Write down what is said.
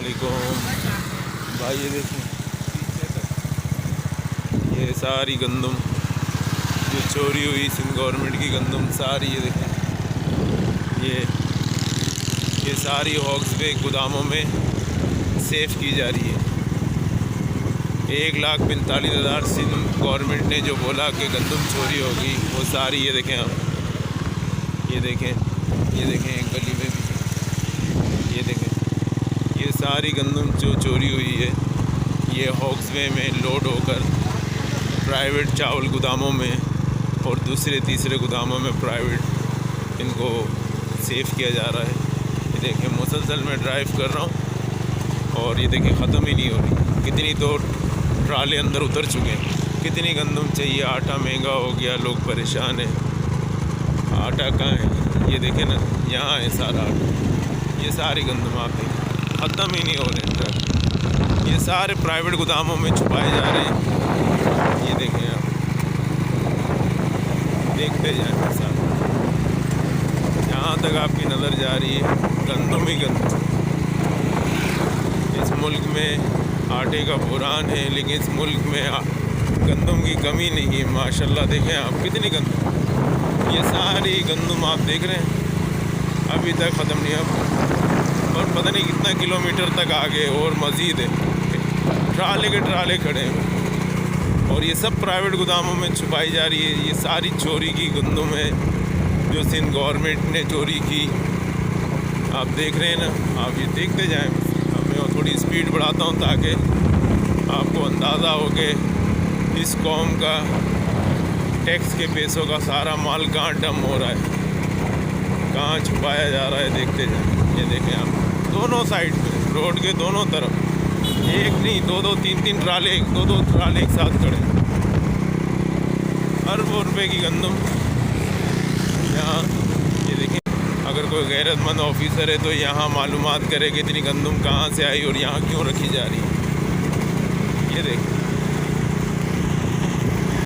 अस्सलामुअलैकुम भाई, ये देखें, ये सारी गंदम जो चोरी हुई सिंध गवर्नमेंट की गंदम सारी, ये देखें, ये सारी हॉक्स वे गोदामों में सेफ की जा रही है। 1,45,000 सिंध गवर्नमेंट ने जो बोला कि गंदम चोरी होगी, वो सारी, ये देखें आप, ये देखें एक गली में भी, ये देखें, ये सारी गंदम जो चोरी हुई है, ये हॉक्स वे में लोड होकर प्राइवेट चावल गोदामों में और दूसरे तीसरे गोदामों में प्राइवेट इनको सेफ किया जा रहा है। ये देखें, मुसलसल मैं ड्राइव कर रहा हूँ और ये देखें ख़त्म ही नहीं हो रही। कितनी तो ट्राले अंदर उतर चुके हैं। कितनी गंदम चाहिए, आटा महंगा हो गया, लोग परेशान हैं। आटा कहाँ है? ये देखें ना, यहाँ है सारा आटा। ये सारी गंदम आप देखें, ख़त्म ही नहीं हो रहे ट्रक। ये सारे प्राइवेट गोदामों में छुपाए जा रहे हैं। ये देखें आप, देखते जाएं साथ, जहाँ तक आपकी नज़र जा रही है गंदम ही गंदम। इस मुल्क में आटे का बुरान है, लेकिन इस मुल्क में गंदम की कमी नहीं है माशाल्लाह। देखें आप, कितनी गंदम, ये सारी गंदम आप देख रहे हैं, अभी तक ख़त्म नहीं। अब और पता नहीं कितना किलोमीटर तक आगे और मज़ीद है, ट्राले के ट्राले खड़े हैं। और ये सब प्राइवेट गोदामों में छुपाई जा रही है। ये सारी चोरी की गंदम है जो सिंध गवर्नमेंट ने चोरी की। आप देख रहे हैं ना, आप ये देखते जाएं। अब मैं थोड़ी स्पीड बढ़ाता हूँ ताकि आपको अंदाज़ा हो कि इस कौम का टैक्स के पैसों का सारा माल कहाँ डम हो रहा है, कहाँ छुपाया जा रहा है। देखते जाएं। ये देखें आप, दोनों साइड पे, रोड के दोनों तरफ, एक नहीं, दो तीन ट्राले, दो ट्राले एक साथ खड़े। अरबों रुपए की गंदम यहाँ। ये देखें, अगर कोई गैरतमंद ऑफिसर है तो यहाँ मालूमात करे कि इतनी गंदम कहाँ से आई और यहाँ क्यों रखी जा रही है। ये देखें।